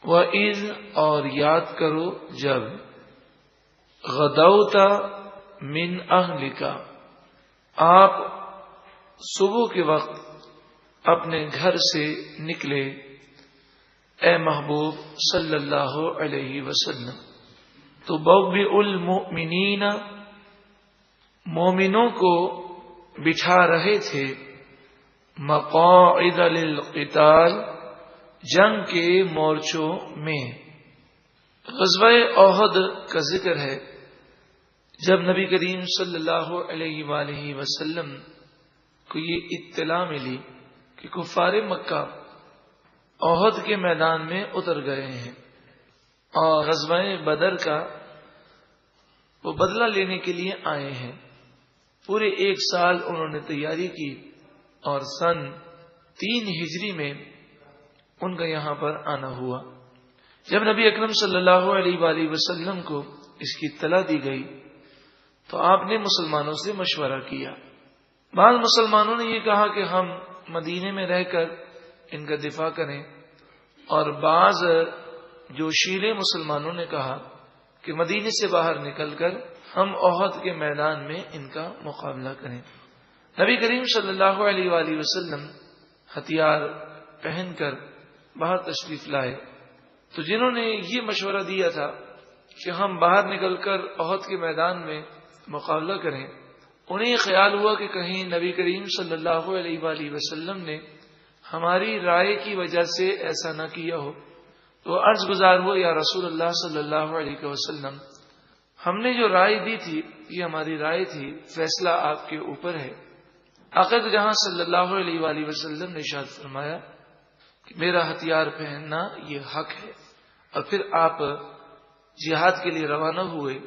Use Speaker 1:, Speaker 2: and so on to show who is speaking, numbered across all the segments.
Speaker 1: وَإِذْ اور یاد کرو جب غدوتا من اہلک آپ صبح کے وقت اپنے گھر سے نکلے اے محبوب صلی اللہ علیہ وسلم تو تبوئ المؤمنین مومنوں کو بٹھا رہے تھے مقاعد للقتال جنگ کے مورچوں میں. غزوہ احد کا ذکر ہے جب نبی کریم صلی اللہ علیہ وآلہ وسلم کو یہ اطلاع ملی کہ کفار مکہ احد کے میدان میں اتر گئے ہیں اور غزوہ بدر کا وہ بدلہ لینے کے لیے آئے ہیں. پورے 1 سال انہوں نے تیاری کی اور سن 3 ہجری میں ان کا یہاں پر آنا ہوا. جب نبی اکرم صلی اللہ علیہ وآلہ وسلم کو اس کی اطلاع دی گئی تو آپ نے مسلمانوں سے مشورہ کیا. بعض مسلمانوں نے یہ کہا کہ ہم مدینے میں رہ کر ان کا دفاع کریں اور بعض جو شیرے مسلمانوں نے کہا کہ مدینے سے باہر نکل کر ہم احد کے میدان میں ان کا مقابلہ کریں. نبی کریم صلی اللہ علیہ وآلہ وسلم ہتھیار پہن کر باہر تشریف لائے تو جنہوں نے یہ مشورہ دیا تھا کہ ہم باہر نکل کر احد کے میدان میں مقابلہ کریں انہیں یہ خیال ہوا کہ کہیں نبی کریم صلی اللہ علیہ وآلہ وسلم نے ہماری رائے کی وجہ سے ایسا نہ کیا ہو تو عرض گزار ہو یا رسول اللہ صلی اللہ علیہ وسلم ہم نے جو رائے دی تھی یہ ہماری رائے تھی فیصلہ آپ کے اوپر ہے. آقا جہاں صلی اللہ علیہ وآلہ وسلم نے ارشاد فرمایا کہ میرا ہتھیار پہننا یہ حق ہے اور پھر آپ جہاد کے لیے روانہ ہوئے.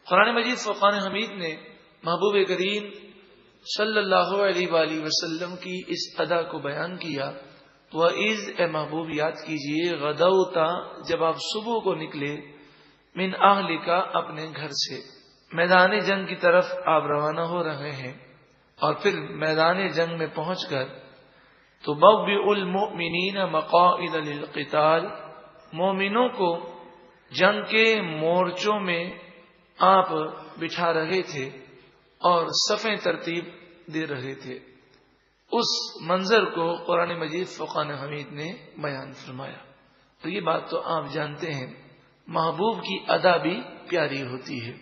Speaker 1: قرآن مجید فرقان حمید نے محبوب کریم صلی اللہ علیہ وآلہ وسلم کی اس ادا کو بیان کیا. وَإِذْ اے محبوب یاد کیجئے غدوتا جب آپ صبح کو نکلے من اہلک اپنے گھر سے میدان جنگ کی طرف آپ روانہ ہو رہے ہیں اور پھر میدان جنگ میں پہنچ کر تبوئ المؤمنین مقاعد للقتال مومنوں کو جنگ کے مورچوں میں آپ بٹھا رہے تھے اور صفیں ترتیب دے رہے تھے. اس منظر کو قرآن مجید فرقان حمید نے بیان فرمایا. تو یہ بات تو آپ جانتے ہیں محبوب کی ادا بھی پیاری ہوتی ہے.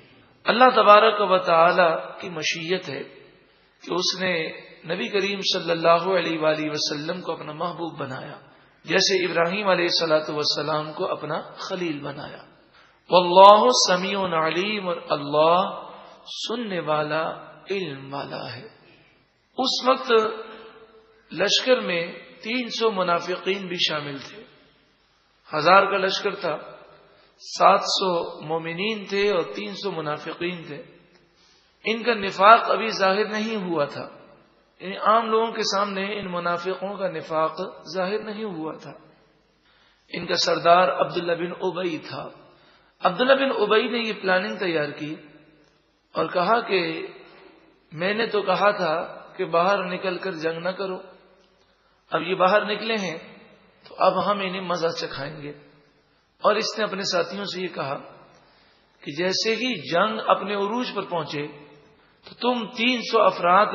Speaker 1: اللہ تبارک و تعالی کی مشیت ہے کہ اس نے نبی کریم صلی اللہ علیہ وآلہ وسلم کو اپنا محبوب بنایا جیسے ابراہیم علیہ الصلوۃ والسلام کو اپنا خلیل بنایا. واللہ سمیع علیم اور اللہ سننے والا علم والا ہے. اس وقت لشکر میں 300 منافقین بھی شامل تھے. 1000 کا لشکر تھا 700 مومنین تھے اور 300 منافقین تھے. ان کا نفاق ابھی ظاہر نہیں ہوا تھا یعنی عام لوگوں کے سامنے ان منافقوں کا نفاق ظاہر نہیں ہوا تھا. ان کا سردار عبداللہ بن ابی تھا. عبداللہ بن ابی نے یہ پلاننگ تیار کی اور کہا کہ میں نے تو کہا تھا کہ باہر نکل کر جنگ نہ کرو, اب یہ باہر نکلے ہیں تو اب ہم انہیں مزہ چکھائیں گے. اور اس نے اپنے ساتھیوں سے یہ کہا کہ جیسے ہی جنگ اپنے عروج پر پہنچے تو تم 300 افراد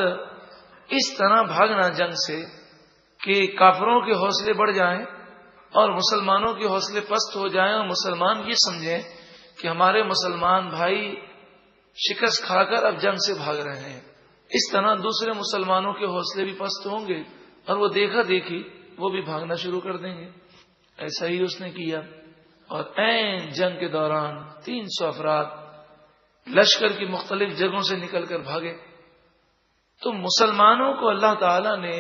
Speaker 1: اس طرح بھاگنا جنگ سے کہ کافروں کے حوصلے بڑھ جائیں اور مسلمانوں کے حوصلے پست ہو جائیں اور مسلمان یہ سمجھیں کہ ہمارے مسلمان بھائی شکست کھا کر اب جنگ سے بھاگ رہے ہیں. اس طرح دوسرے مسلمانوں کے حوصلے بھی پست ہوں گے اور وہ دیکھا دیکھی وہ بھی بھاگنا شروع کر دیں گے. ایسا ہی اس نے کیا اور عین جنگ کے دوران 300 افراد لشکر کی مختلف جگہوں سے نکل کر بھاگے. تو مسلمانوں کو اللہ تعالی نے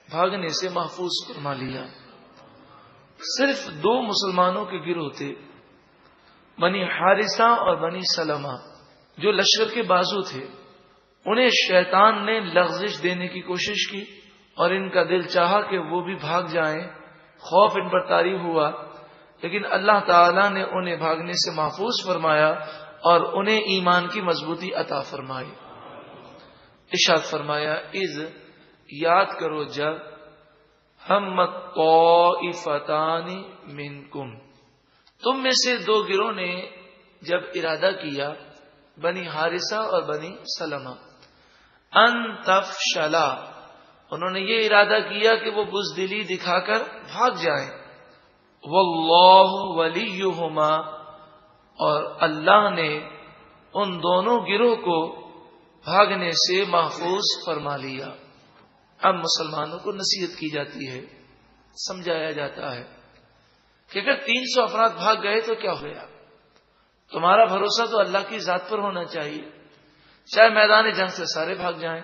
Speaker 1: بھاگنے سے محفوظ فرما لیا. صرف 2 مسلمانوں کے گروہ تھے بنی حارثہ اور بنی سلمہ جو لشکر کے بازو تھے. انہیں شیطان نے لغزش دینے کی کوشش کی اور ان کا دل چاہا کہ وہ بھی بھاگ جائیں. خوف ان پر طاری ہوا لیکن اللہ تعالی نے انہیں بھاگنے سے محفوظ فرمایا اور انہیں ایمان کی مضبوطی عطا فرمائی. ارشاد فرمایا اذ یاد کرو جب ہمت طائفتان منکم، تم میں سے دو گروہ نے جب ارادہ کیا، بنی حارثہ اور بنی سلمہ، ان تفشلا، انہوں نے یہ ارادہ کیا کہ وہ بزدلی دکھا کر بھاگ جائیں، واللہ ولیہما، اور اللہ نے ان دونوں گروہ کو بھاگنے سے محفوظ فرما لیا۔ اب مسلمانوں کو نصیحت کی جاتی ہے، سمجھایا جاتا ہے کہ اگر 300 افراد بھاگ گئے تو کیا ہو گیا، تمہارا بھروسہ تو اللہ کی ذات پر ہونا چاہیے، چاہے میدان جنگ سے سارے بھاگ جائیں۔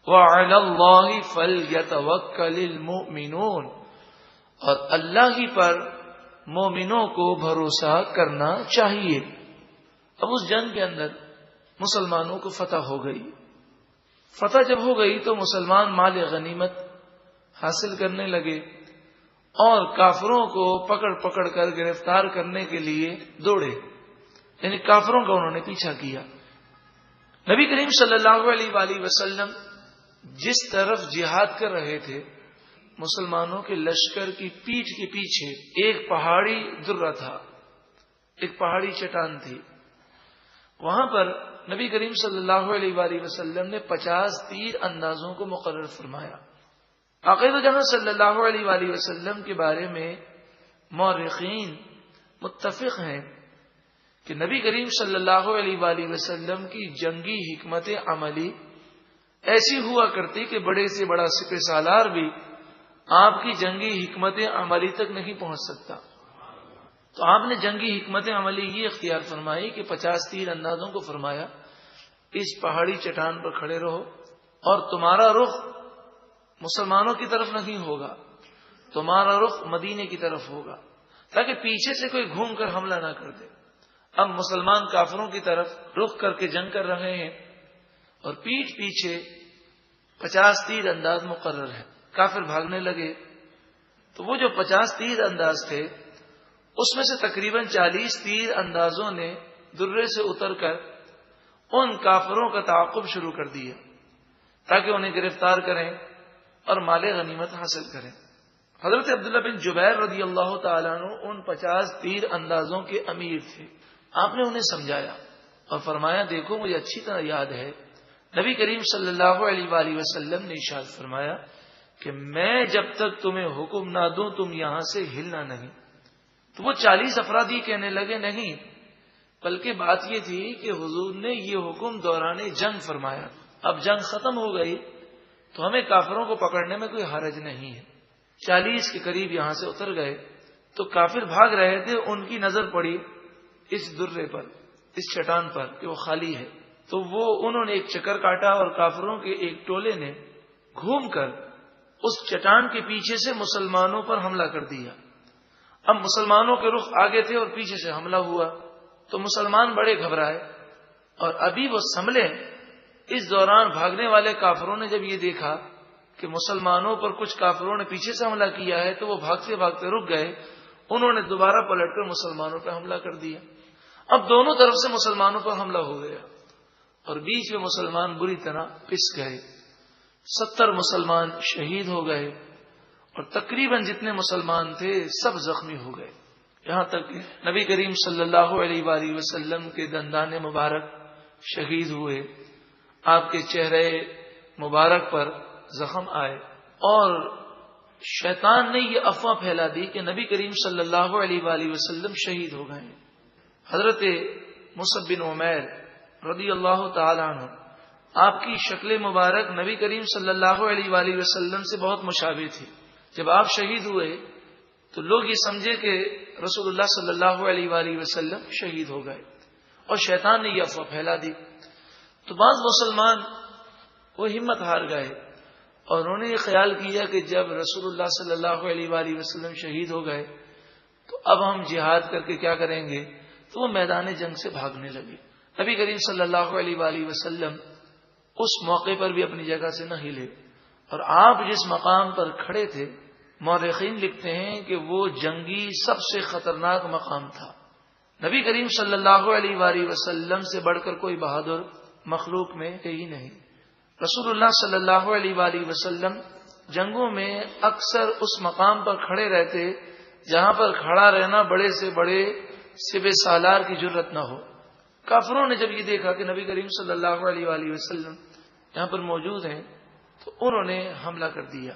Speaker 1: وَعَلَى اللَّهِ فَلْيَتَوَكَّلِ الْمُؤْمِنُونَ، اور اللہ ہی پر مومنوں کو بھروسہ کرنا چاہیے۔ اب اس جنگ کے اندر مسلمانوں کو فتح ہو گئی۔ فتح جب ہو گئی تو مسلمان مال غنیمت حاصل کرنے لگے اور کافروں کو پکڑ پکڑ کر گرفتار کرنے کے لیے دوڑے، یعنی کافروں کا انہوں نے پیچھا کیا۔ نبی کریم صلی اللہ علیہ وآلہ وسلم جس طرف جہاد کر رہے تھے، مسلمانوں کے لشکر کی پیٹھ کے پیچھے ایک پہاڑی درہ تھا، ایک پہاڑی چٹان تھی۔ وہاں پر نبی کریم صلی اللہ علیہ وآلہ وسلم نے 50 تیر اندازوں کو مقرر فرمایا۔ عقیدہ جہاں صلی اللہ علیہ وآلہ وسلم کے بارے میں مورخین متفق ہیں کہ نبی کریم صلی اللہ علیہ وآلہ وسلم کی جنگی حکمت عملی ایسی ہوا کرتی کہ بڑے سے بڑا سپہ سالار بھی آپ کی جنگی حکمت عملی تک نہیں پہنچ سکتا۔ تو آپ نے جنگی حکمت عملی یہ اختیار فرمائی کہ 50 تیر اندازوں کو فرمایا، اس پہاڑی چٹان پر کھڑے رہو اور تمہارا رخ مسلمانوں کی طرف نہیں ہوگا، تمہارا رخ مدینے کی طرف ہوگا، تاکہ پیچھے سے کوئی گھوم کر حملہ نہ کر دے۔ اب مسلمان کافروں کی طرف رخ کر کے جنگ کر رہے ہیں اور پیٹھ پیچھے 50 تیر انداز مقرر ہے۔ کافر بھاگنے لگے تو وہ جو 50 تیر انداز تھے اس میں سے تقریباً 40 تیر اندازوں نے درے سے اتر کر ان کافروں کا تعاقب شروع کر دیا تاکہ انہیں گرفتار کریں اور مال غنیمت حاصل کریں۔ حضرت عبداللہ بن جبیر رضی اللہ تعالیٰ عنہ ان 50 تیر اندازوں کے امیر تھے۔ آپ نے انہیں سمجھایا اور فرمایا، دیکھو مجھے اچھی طرح یاد ہے نبی کریم صلی اللہ علیہ وآلہ وسلم نے ارشاد فرمایا کہ میں جب تک تمہیں حکم نہ دوں تم یہاں سے ہلنا نہیں۔ تو وہ 40 افراد ہی کہنے لگے نہیں، بلکہ بات یہ تھی کہ حضور نے یہ حکم دوران جنگ فرمایا، اب جنگ ختم ہو گئی تو ہمیں کافروں کو پکڑنے میں کوئی حرج نہیں ہے۔ 40 کے قریب یہاں سے اتر گئے تو کافر بھاگ رہے تھے، ان کی نظر پڑی اس درے پر، اس چٹان پر کہ وہ خالی ہے، تو وہ انہوں نے ایک چکر کاٹا اور کافروں کے ایک ٹولے نے گھوم کر اس چٹان کے پیچھے سے مسلمانوں پر حملہ کر دیا۔ اب مسلمانوں کے رخ آگے تھے اور پیچھے سے حملہ ہوا تو مسلمان بڑے گھبرائے اور ابھی وہ سنبھلے، اس دوران بھاگنے والے کافروں نے جب یہ دیکھا کہ مسلمانوں پر کچھ کافروں نے پیچھے سے حملہ کیا ہے تو وہ بھاگتے بھاگتے رک گئے، انہوں نے دوبارہ پلٹ کر مسلمانوں پر حملہ کر دیا۔ اب دونوں طرف سے مسلمانوں پر حملہ ہو گیا اور بیچ میں مسلمان بری طرح پس گئے، 70 مسلمان شہید ہو گئے اور تقریباً جتنے مسلمان تھے سب زخمی ہو گئے، یہاں تک کہ نبی کریم صلی اللہ علیہ وآلہ وسلم کے دندان مبارک شہید ہوئے، آپ کے چہرے مبارک پر زخم آئے اور شیطان نے یہ افواہ پھیلا دی کہ نبی کریم صلی اللہ علیہ وآلہ وسلم شہید ہو گئے۔ حضرت مصعب بن عمیر رضی اللہ تعالی عنہ، آپ کی شکل مبارک نبی کریم صلی اللہ علیہ وآلہ وسلم سے بہت مشابہ تھی۔ جب آپ شہید ہوئے تو لوگ یہ سمجھے کہ رسول اللہ صلی اللہ علیہ وآلہ وسلم شہید ہو گئے اور شیطان نے یہ افواہ پھیلا دی۔ تو بعض مسلمان وہ ہمت ہار گئے اور انہوں نے یہ خیال کیا کہ جب رسول اللہ صلی اللہ علیہ وآلہ وسلم شہید ہو گئے تو اب ہم جہاد کر کے کیا کریں گے، تو وہ میدان جنگ سے بھاگنے لگے۔ نبی کریم صلی اللہ علیہ وآلہ وسلم اس موقع پر بھی اپنی جگہ سے نہ ہلے اور آپ جس مقام پر کھڑے تھے مورخین لکھتے ہیں کہ وہ جنگی سب سے خطرناک مقام تھا۔ نبی کریم صلی اللہ علیہ وآلہ وسلم سے بڑھ کر کوئی بہادر مخلوق میں کہیں نہیں۔ رسول اللہ صلی اللہ علیہ وآلہ وسلم جنگوں میں اکثر اس مقام پر کھڑے رہتے جہاں پر کھڑا رہنا بڑے سے بڑے سپہ سالار کی جرت نہ ہو۔ کافروں نے جب یہ دیکھا کہ نبی کریم صلی اللہ علیہ وآلہ وسلم یہاں پر موجود ہیں تو انہوں نے حملہ کر دیا،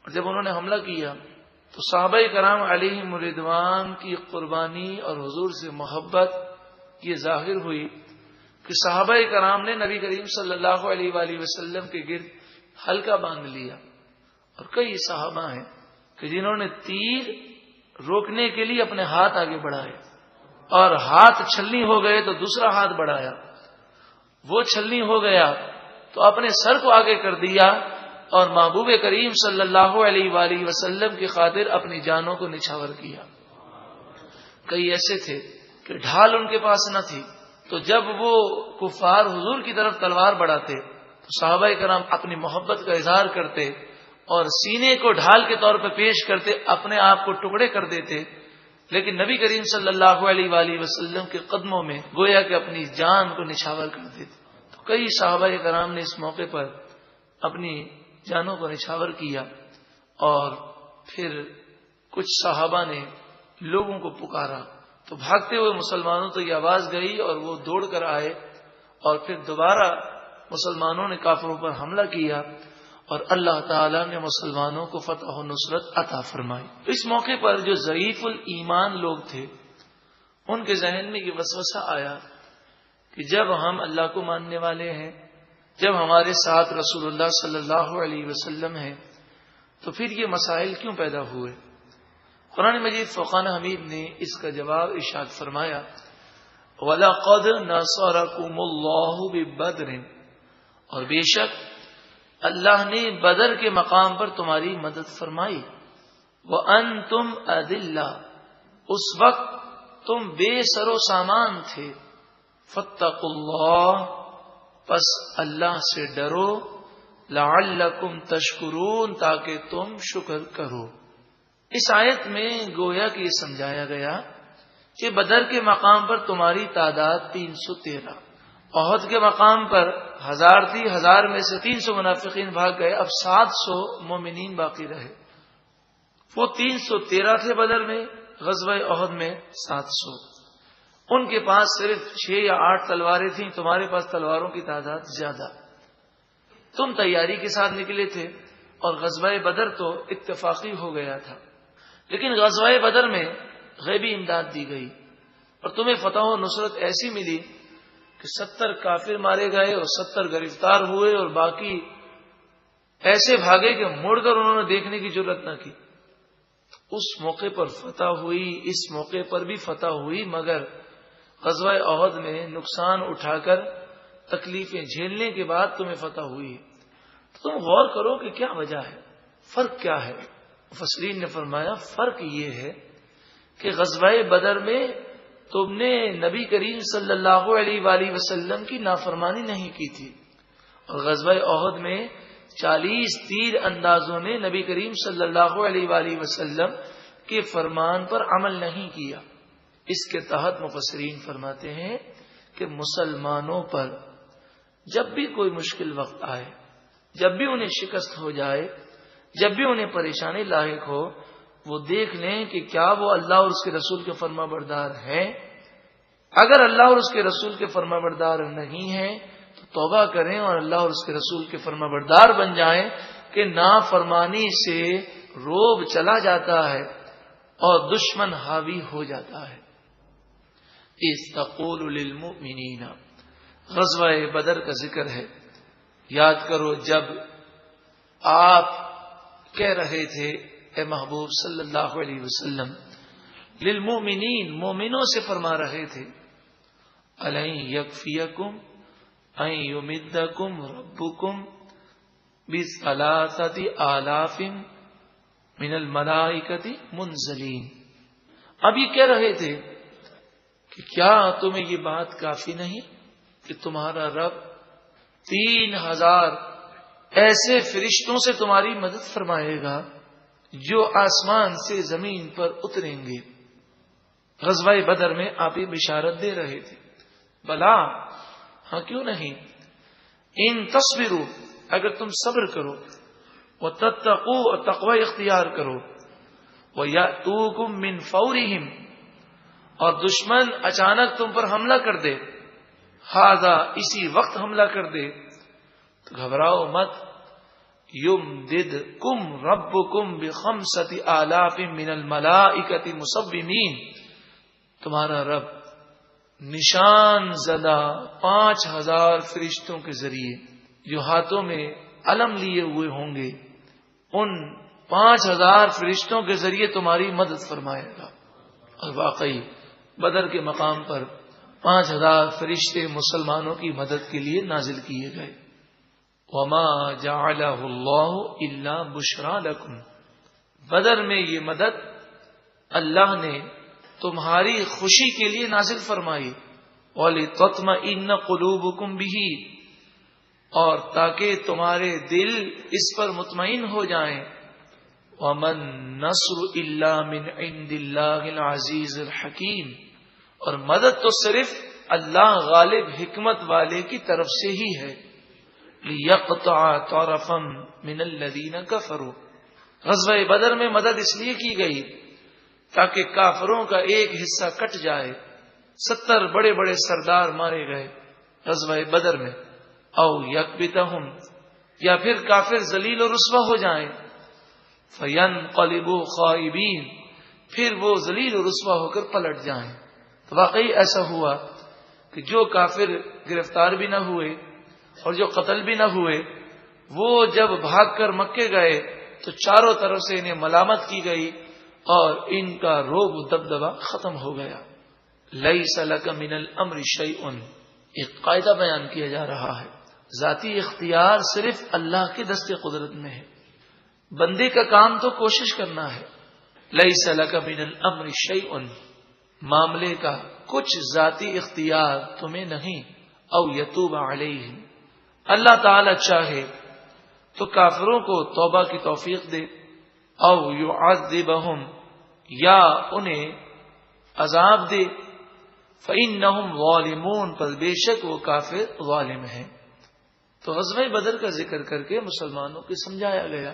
Speaker 1: اور جب انہوں نے حملہ کیا تو صحابہ کرام علیہم رضوان کی قربانی اور حضور سے محبت یہ ظاہر ہوئی کہ صحابہ کرام نے نبی کریم صلی اللہ علیہ وآلہ وسلم کے گرد حلقہ باندھ لیا، اور کئی صحابہ ہیں کہ جنہوں نے تیر روکنے کے لیے اپنے ہاتھ آگے بڑھائے، اور ہاتھ چھلنی ہو گئے تو دوسرا ہاتھ بڑھایا، وہ چھلنی ہو گیا تو اپنے سر کو آگے کر دیا، اور محبوب کریم صلی اللہ علیہ وآلہ وسلم کی خاطر اپنی جانوں کو نچھاور کیا۔ کئی ایسے تھے کہ ڈھال ان کے پاس نہ تھی، تو جب وہ کفار حضور کی طرف تلوار بڑھاتے تو صحابہ کرام اپنی محبت کا اظہار کرتے اور سینے کو ڈھال کے طور پر پیش کرتے، اپنے آپ کو ٹکڑے کر دیتے، لیکن نبی کریم صلی اللہ علیہ وآلہ وسلم کے قدموں میں گویا کہ اپنی جان کو نچھاور کر دیتے۔ تو کئی صحابہ کرام نے اس موقع پر اپنی جانوں کو نچھاور کیا، اور پھر کچھ صحابہ نے لوگوں کو پکارا تو بھاگتے ہوئے مسلمانوں تو یہ آواز گئی اور وہ دوڑ کر آئے، اور پھر دوبارہ مسلمانوں نے کافروں پر حملہ کیا، اور اللہ تعالی نے مسلمانوں کو فتح و نصرت عطا فرمائی۔ اس موقع پر جو ضعیف الایمان لوگ تھے ان کے ذہن میں یہ وسوسہ آیا کہ جب ہم اللہ کو ماننے والے ہیں، جب ہمارے ساتھ رسول اللہ صلی اللہ علیہ وسلم ہیں، تو پھر یہ مسائل کیوں پیدا ہوئے؟ قرآن مجید فرقان حمید نے اس کا جواب ارشاد فرمایا، وَلَقَدْ نَصَرَكُمُ اللَّهُ بِبَدْرٍ، اور بے شک اللہ نے بدر کے مقام پر تمہاری مدد فرمائی، وَأَنْتُمْ أَذِلَّةٌ، اس وقت تم بے سر و سامان تھے، فَاتَّقُوا اللَّهَ، پس اللہ سے ڈرو، لعلکم تشکرون، تاکہ تم شکر کرو۔ اس آیت میں گویا کہ یہ سمجھایا گیا کہ بدر کے مقام پر تمہاری تعداد 313، احد کے مقام پر 1000 تھی، 1000 میں سے 300 منافقین بھاگ گئے، اب 700 مومنین باقی رہے۔ وہ 313 تھے بدر میں، غزوہ احد میں 700۔ ان کے پاس صرف 6 یا 8 تلواریں تھیں، تمہارے پاس تلواروں کی تعداد زیادہ۔ تم تیاری کے ساتھ نکلے تھے، اور غزوہ بدر تو اتفاقی ہو گیا تھا، لیکن غزوہ بدر میں غیبی امداد دی گئی، اور تمہیں فتح و نصرت ایسی ملی کہ 70 کافر مارے گئے اور 70 گرفتار ہوئے، اور باقی ایسے بھاگے کہ مڑ کر انہوں نے دیکھنے کی جرت نہ کی۔ اس موقع پر فتح ہوئی، اس موقع پر بھی فتح ہوئی، مگر غزوہ احد میں نقصان اٹھا کر تکلیفیں جھیلنے کے بعد تمہیں فتح ہوئی۔ تم غور کرو کہ کیا وجہ ہے، فرق کیا ہے؟ مفسرین نے فرمایا فرق یہ ہے کہ غزوہ بدر میں تم نے نبی کریم صلی اللہ علیہ وآلہ وسلم کی نافرمانی نہیں کی تھی، اور غزوہ احد میں 40 تیر اندازوں نے نبی کریم صلی اللہ علیہ وآلہ وسلم کے فرمان پر عمل نہیں کیا۔ اس کے تحت مفسرین فرماتے ہیں کہ مسلمانوں پر جب بھی کوئی مشکل وقت آئے، جب بھی انہیں شکست ہو جائے، جب بھی انہیں پریشانی لاحق ہو، وہ دیکھ لیں کہ کیا وہ اللہ اور اس کے رسول کے فرما بردار ہیں۔ اگر اللہ اور اس کے رسول کے فرما بردار نہیں ہیں تو توبہ کریں اور اللہ اور اس کے رسول کے فرما بردار بن جائیں کہ نافرمانی سے روب چلا جاتا ہے اور دشمن حاوی ہو جاتا ہے۔ اذ تقول للمؤمنین، غزوہ بدر کا ذکر ہے۔ یاد کرو جب آپ کہہ رہے تھے اے محبوب صلی اللہ علیہ وسلم، للمؤمنین، مومنوں سے فرما رہے تھے، الن یکفیکم ان یمدکم ربکم بثلاثۃ آلاف من الملائکۃ منزلین۔ اب یہ کہہ رہے تھے کہ کیا تمہیں یہ بات کافی نہیں کہ تمہارا رب 3000 ایسے فرشتوں سے تمہاری مدد فرمائے گا جو آسمان سے زمین پر اتریں گے۔ غزوہ بدر میں آپ یہ بشارت دے رہے تھے، بلا، ہاں کیوں نہیں، ان تصبروا، اگر تم صبر کرو، وَتَتَّقُوا، اور تقوی اختیار کرو، وَيَأْتُوكُم مِّن فَوْرِهِمْ، اور دشمن اچانک تم پر حملہ کر دے، ہذا اسی وقت حملہ کر دے تو گھبراؤ مت، یمددکم ربکم بخمسۃ آلاف من الملائکۃ مصومین، تمہارا رب نشان زدہ 5000 فرشتوں کے ذریعے جو ہاتھوں میں علم لیے ہوئے ہوں گے، ان 5000 فرشتوں کے ذریعے تمہاری مدد فرمائے گا۔ اور واقعی بدر کے مقام پر 5000 فرشتے مسلمانوں کی مدد کے لیے نازل کیے گئے۔ وما جعلہ اللہ الا بشرا لکم، بدر میں یہ مدد اللہ نے تمہاری خوشی کے لیے نازل فرمائی، وَلِتَطْمَئِنَّ قُلُوبُكُمْ بِهِ، اور تاکہ تمہارے دل اس پر مطمئن ہو جائیں۔ وَمَن نَّصْرُ إِلَّا مِنْ عِنْدِ اللَّهِ الْعَزِيزِ الْحَكِيمِ، اور مدد تو صرف اللہ غالب حکمت والے کی طرف سے ہی ہے۔ لِيَقْطَعَ طَرَفًا مِنَ الَّذِينَ كَفَرُوا، غزوہ بدر میں مدد اس لیے کی گئی تاکہ کافروں کا ایک حصہ کٹ جائے۔ 70 بڑے بڑے سردار مارے گئے غزوہ بدر میں۔ او یکبتہم، یا پھر کافر ذلیل و رسوا ہو جائیں۔ فینقلبوا خائبین، پھر وہ ذلیل و رسوا ہو کر پلٹ جائیں۔ تو واقعی ایسا ہوا کہ جو کافر گرفتار بھی نہ ہوئے اور جو قتل بھی نہ ہوئے، وہ جب بھاگ کر مکے گئے تو چاروں طرف سے انہیں ملامت کی گئی اور ان کا روب و دبدبہ ختم ہو گیا۔ لیس لک من الامر شیء، ایک قاعدہ بیان کیا جا رہا ہے، ذاتی اختیار صرف اللہ کے دست قدرت میں ہے، بندے کا کام تو کوشش کرنا ہے۔ لیس لک من الامر شیء، معاملے کا کچھ ذاتی اختیار تمہیں نہیں۔ او یتوب علیہم، اللہ تعالی چاہے تو کافروں کو توبہ کی توفیق دے، او یعذبہم، یا انہیں عذاب دے، فإنہم ظالمون، پر بے شک وہ کافر ظالم ہیں۔ تو غزوہ بدر کا ذکر کر کے مسلمانوں کو سمجھایا گیا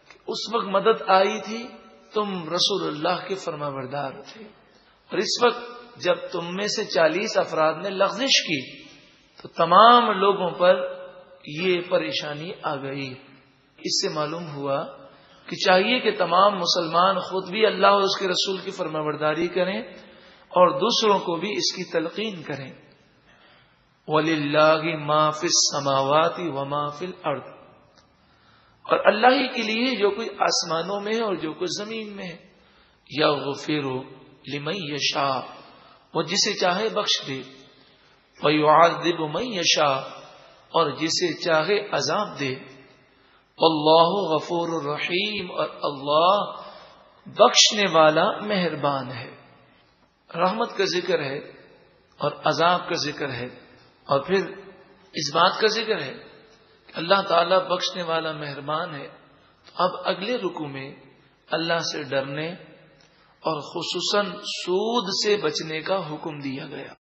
Speaker 1: کہ اس وقت مدد آئی تھی، تم رسول اللہ کے فرما بردار تھے، اور اس وقت جب تم میں سے 40 افراد نے لغزش کی تو تمام لوگوں پر یہ پریشانی آ گئی۔ اس سے معلوم ہوا کہ چاہیے کہ تمام مسلمان خود بھی اللہ اور اس کے رسول کی فرما برداری کریں اور دوسروں کو بھی اس کی تلقین کریں۔ وَلِلَّهِ مَا فِي السَّمَاوَاتِ وَمَا فِي الْأَرْضِ، اور اللہ ہی کے لیے جو کچھ آسمانوں میں ہے اور جو کچھ زمین میں ہے۔ یغفر لمن یشاء، وہ جسے چاہے بخش دے، ویعذب من یشاء، اور جسے چاہے عذاب دے۔ واللہ غفور الرحیم، اور اللہ بخشنے والا مہربان ہے۔ رحمت کا ذکر ہے اور عذاب کا ذکر ہے، اور پھر اس بات کا ذکر ہے کہ اللہ تعالیٰ بخشنے والا مہربان ہے۔ تو اب اگلے رکوع میں اللہ سے ڈرنے اور خصوصاً سود سے بچنے کا حکم دیا گیا۔